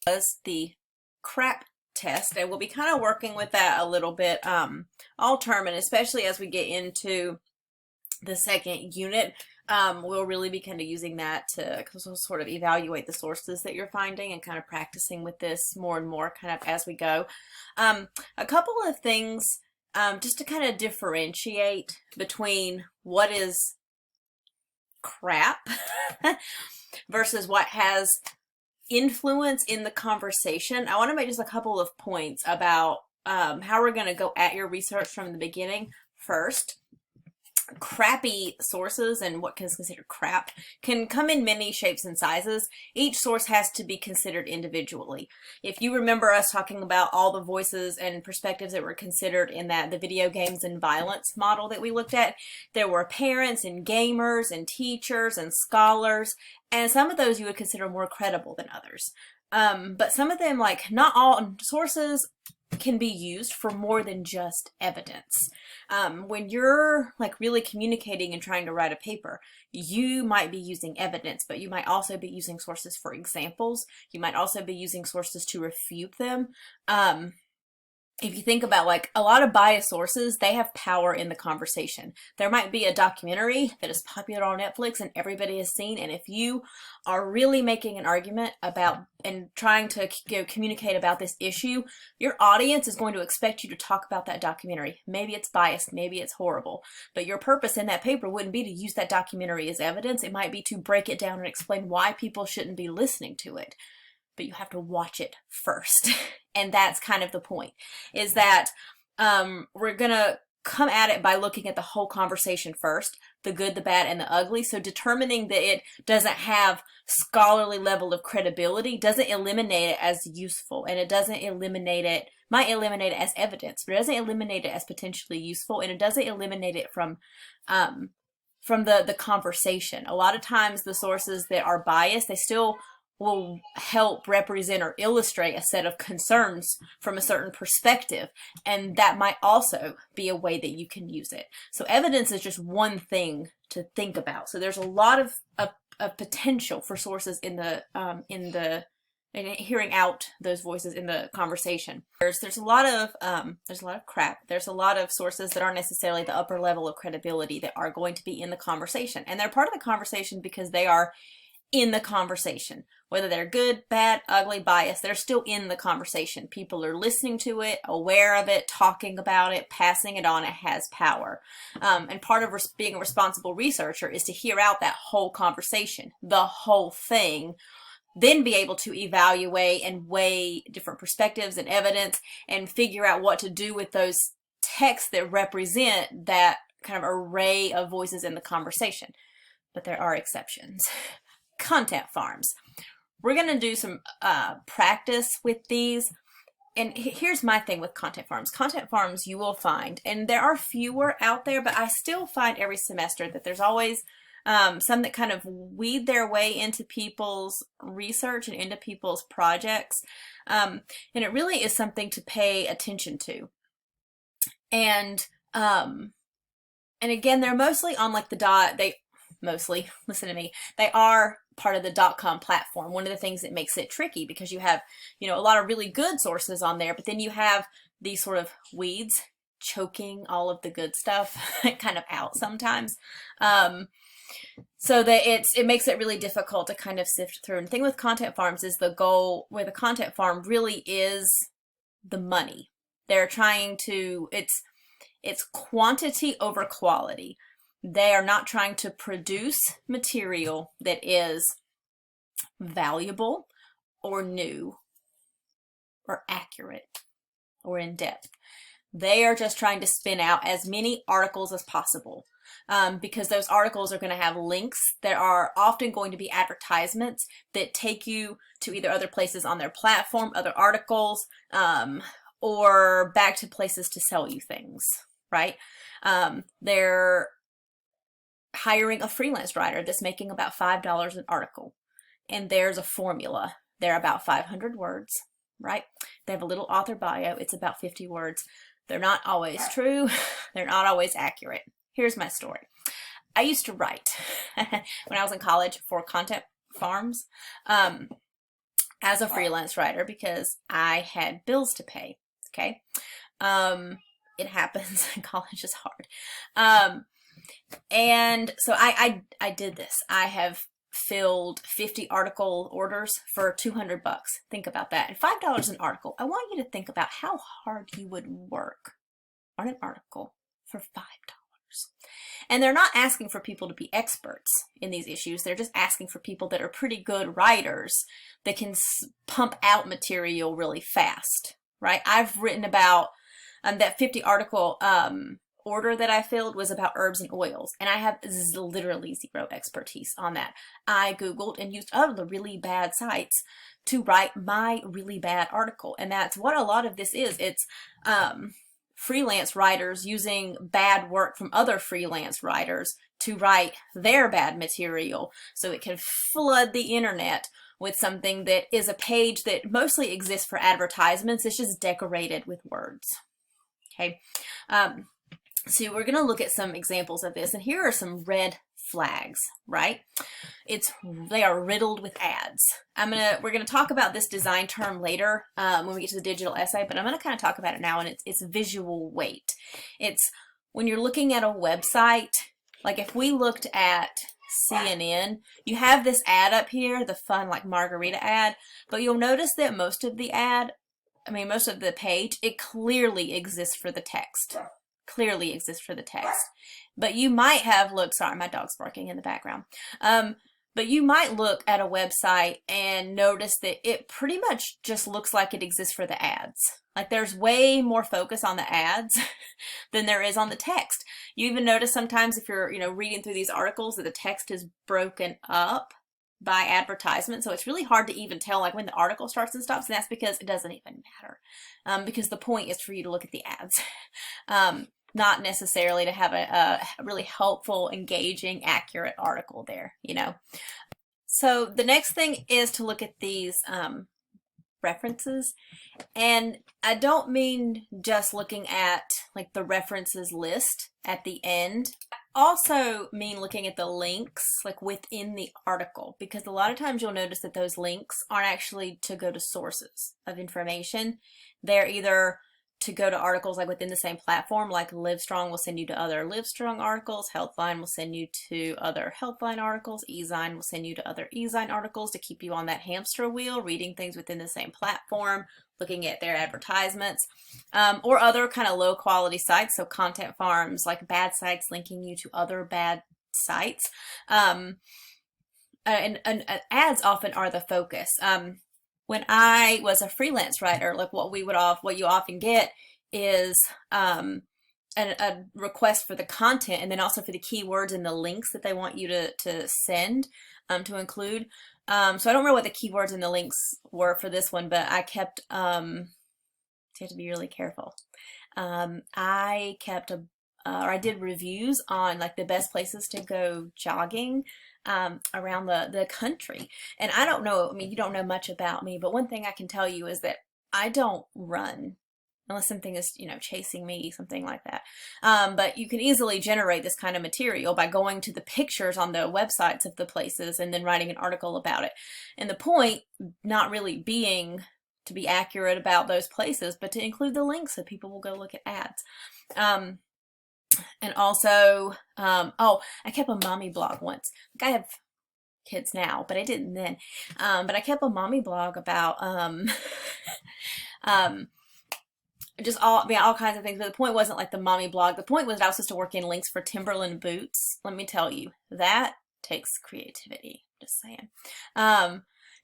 was the CRAP test, and we'll be kind of working with that a little bit all term, and especially as we get into the second unit. We'll really be kind of using that to sort of evaluate the sources that you're finding and kind of practicing with this more and more kind of as we go. A couple of things just to kind of differentiate between what is crap versus what has influence in the conversation. I want to make just a couple of points about how we're going to go at your research from the beginning. First, crappy sources and what is considered crap can come in many shapes and sizes. Each source has to be considered individually. If you remember us talking about all the voices and perspectives that were considered in the video games and violence model that we looked at, there were parents and gamers and teachers and scholars, and some of those you would consider more credible than others. But some of them, like not all sources, can be used for more than just evidence. When you're like really communicating and trying to write a paper, you might be using evidence, but you might also be using sources for examples. You might also be using sources to refute them. If you think about like a lot of biased sources, they have power in the conversation. There might be a documentary that is popular on Netflix and everybody has seen, and if you are really making an argument about and trying to communicate about this issue, your audience is going to expect you to talk about that documentary. Maybe it's biased, maybe it's horrible, but your purpose in that paper wouldn't be to use that documentary as evidence. It might be to break it down and explain why people shouldn't be listening to it. But you have to watch it first. And that's kind of the point, is that we're going to come at it by looking at the whole conversation first, the good, the bad, and the ugly. So determining that it doesn't have scholarly level of credibility doesn't eliminate it as useful, and it doesn't eliminate it, might eliminate it as evidence, but it doesn't eliminate it as potentially useful, and it doesn't eliminate it from the conversation. A lot of times the sources that are biased, they still will help represent or illustrate a set of concerns from a certain perspective, and that might also be a way that you can use it. So evidence is just one thing to think about. So there's a lot of potential for sources in hearing out those voices in the conversation. There's a lot of crap. There's a lot of sources that aren't necessarily the upper level of credibility that are going to be in the conversation, and they're part of the conversation because they are in the conversation. Whether they're good, bad, ugly, biased, they're still in the conversation. People are listening to it, aware of it, talking about it, passing it on. It has power. And part of being a responsible researcher is to hear out that whole conversation, the whole thing, then be able to evaluate and weigh different perspectives and evidence and figure out what to do with those texts that represent that kind of array of voices in the conversation. But there are exceptions. Content farms. We're going to do some practice with these. And here's my thing with content farms. Content farms you will find, and there are fewer out there, but I still find every semester that there's always some that kind of weed their way into people's research and into people's projects. And it really is something to pay attention to. And again, they're mostly on like mostly, listen to me, they are part of the .com platform. One of the things that makes it tricky, because you have, a lot of really good sources on there, but then you have these sort of weeds choking all of the good stuff kind of out sometimes. So that it makes it really difficult to kind of sift through. And the thing with content farms is the goal where the content farm really is the money. They're trying to, it's quantity over quality. They are not trying to produce material that is valuable or new or accurate or in depth. They are just trying to spin out as many articles as possible, because those articles are going to have links. There are often going to be advertisements that take you to either other places on their platform, other articles, or back to places to sell you things, right? They're hiring a freelance writer that's making about $5 an article, and there's a formula. They're about 500 words, right? They have a little author bio. It's about 50 words. They're not always true. They're not always accurate. Here's my story. I used to write when I was in college for content farms. as a freelance writer because I had bills to pay. Okay. It happens. College is hard. And so I did this. I have filled 50 article orders for $200. Think about that. And $5 an article. I want you to think about how hard you would work on an article for $5. And they're not asking for people to be experts in these issues. They're just asking for people that are pretty good writers that can pump out material really fast, right? I've written about that 50 article order that I filled was about herbs and oils, and I have literally zero expertise on that. I Googled and used other really bad sites to write my really bad article, and that's what a lot of this is. It's freelance writers using bad work from other freelance writers to write their bad material so it can flood the internet with something that is a page that mostly exists for advertisements. It's just decorated with words. Okay. So we're going to look at some examples of this, and here are some red flags, right? They are riddled with ads. We're gonna talk about this design term later when we get to the digital essay, but I'm gonna kind of talk about it now, and it's visual weight. It's when you're looking at a website, like if we looked at CNN, you have this ad up here, the fun like margarita ad, but you'll notice that most of the page, it clearly exists for the text. Clearly exists for the text. But you might have looked, sorry, my dog's barking in the background. But you might look at a website and notice that it pretty much just looks like it exists for the ads. Like there's way more focus on the ads than there is on the text. You even notice sometimes if you're, reading through these articles that the text is broken up by advertisement. So it's really hard to even tell like when the article starts and stops, and that's because it doesn't even matter. Because the point is for you to look at the ads. Not necessarily to have a really helpful, engaging, accurate article there, So the next thing is to look at these references. And I don't mean just looking at like the references list at the end. I also mean looking at the links like within the article, because a lot of times you'll notice that those links aren't actually to go to sources of information. They're either to go to articles like within the same platform, like Livestrong will send you to other Livestrong articles, Healthline will send you to other Healthline articles, eZine will send you to other eZine articles to keep you on that hamster wheel, reading things within the same platform, looking at their advertisements, or other kind of low quality sites, so content farms, like bad sites linking you to other bad sites. And ads often are the focus. When I was a freelance writer, like what you often get is a request for the content, and then also for the keywords and the links that they want you to send to include. So I don't remember what the keywords and the links were for this one, but I kept so you have to be really careful. I did reviews on like the best places to go jogging around the country. And I don't know, you don't know much about me, but one thing I can tell you is that I don't run unless something is, chasing me, something like that. But you can easily generate this kind of material by going to the pictures on the websites of the places and then writing an article about it. And the point not really being to be accurate about those places, but to include the links so people will go look at ads. And also, I kept a mommy blog once. Like I have kids now, but I didn't then. But I kept a mommy blog about just all kinds of things. But the point wasn't like the mommy blog. The point was that I was supposed to work in links for Timberland boots. Let me tell you, that takes creativity. Just saying.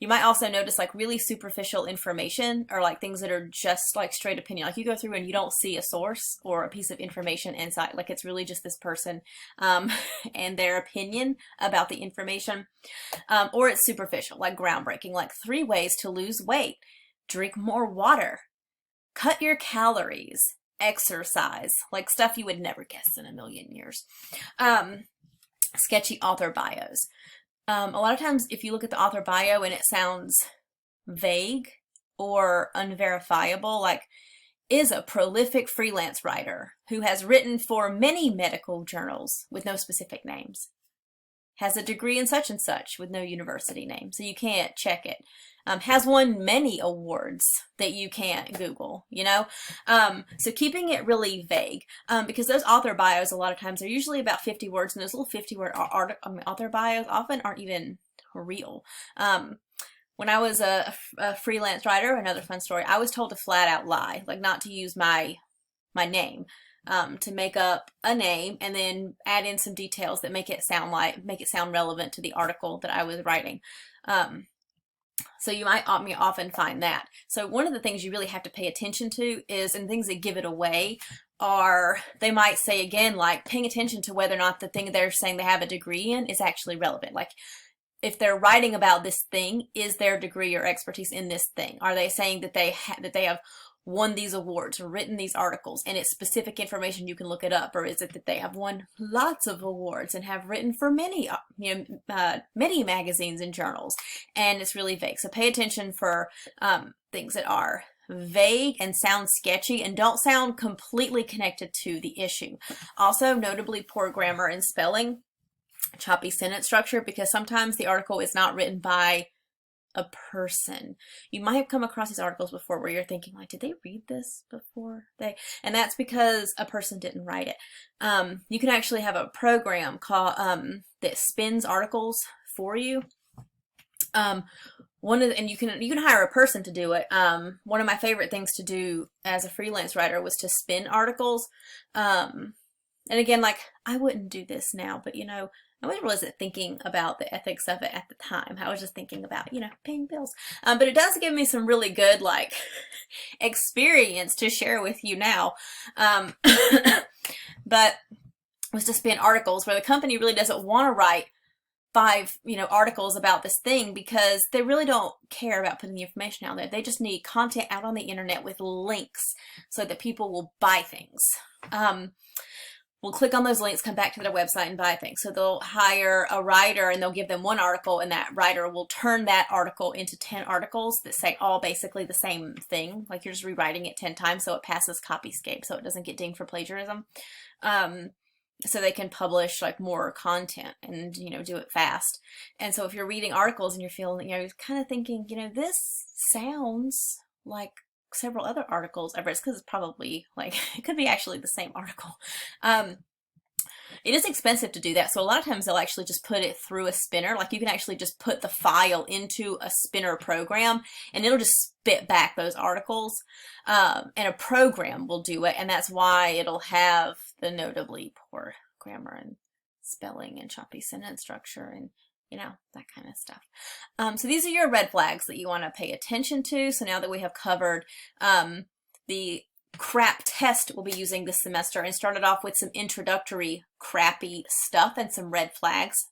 You might also notice like really superficial information, or like things that are just like straight opinion. Like you go through and you don't see a source or a piece of information inside. Like it's really just this person and their opinion about the information. Or it's superficial, like groundbreaking, like 3 ways to lose weight. Drink more water. Cut your calories. Exercise. Like stuff you would never guess in a million years. Sketchy author bios. A lot of times if you look at the author bio and it sounds vague or unverifiable, like is a prolific freelance writer who has written for many medical journals with no specific names. has a degree in such and such with no university name, so you can't check it. Has won many awards that you can't Google, you know? So keeping it really vague, because those author bios a lot of times are usually about 50 words, and those little 50-word author bios often aren't even real. When I was a freelance writer, another fun story, I was told to flat out lie, like not to use my name, to make up a name and then add in some details that make it sound relevant to the article that I was writing. So you might often find that. So one of the things you really have to pay attention to is, and things that give it away are, they might say again, like paying attention to whether or not the thing they're saying they have a degree in is actually relevant. Like if they're writing about this thing, is their degree or expertise in this thing? Are they saying that they have won these awards or written these articles and it's specific information you can look it up, or is it that they have won lots of awards and have written for many many magazines and journals, and it's really vague? So pay attention for things that are vague and sound sketchy and don't sound completely connected to the issue. Also, notably poor grammar and spelling, choppy sentence structure, because sometimes the article is not written by a person. You might have come across these articles before where you're thinking like, did they read this before and that's because a person didn't write it. You can actually have a program called that spins articles for you. And you can hire a person to do it. One of my favorite things to do as a freelance writer was to spin articles. And again, like I wouldn't do this now, but you know, I wasn't thinking about the ethics of it at the time. I was just thinking about, you know, paying bills. But it does give me some really good, like, experience to share with you now. But it was to spin articles where the company really doesn't want to write 5, you know, articles about this thing because they really don't care about putting the information out there. They just need content out on the internet with links so that people will buy things. Will click on those links, come back to their website and buy things. So they'll hire a writer and they'll give them one article, and that writer will turn that article into 10 articles that say all basically the same thing. Like you're just rewriting it 10 times so it passes Copyscape, so it doesn't get dinged for plagiarism. So they can publish like more content and, you know, do it fast. And so if you're reading articles and you're feeling, you know, kind of thinking, you know, this sounds like several other articles I've read, because it's probably like, it could be actually the same article. It is expensive to do that. So a lot of times they'll actually just put it through a spinner. Like you can actually just put the file into a spinner program and it'll just spit back those articles. And a program will do it. And that's why it'll have the notably poor grammar and spelling and choppy sentence structure and, you know, that kind of stuff. So these are your red flags that you want to pay attention to. So now that we have covered the crap test we'll be using this semester and started off with some introductory crappy stuff and some red flags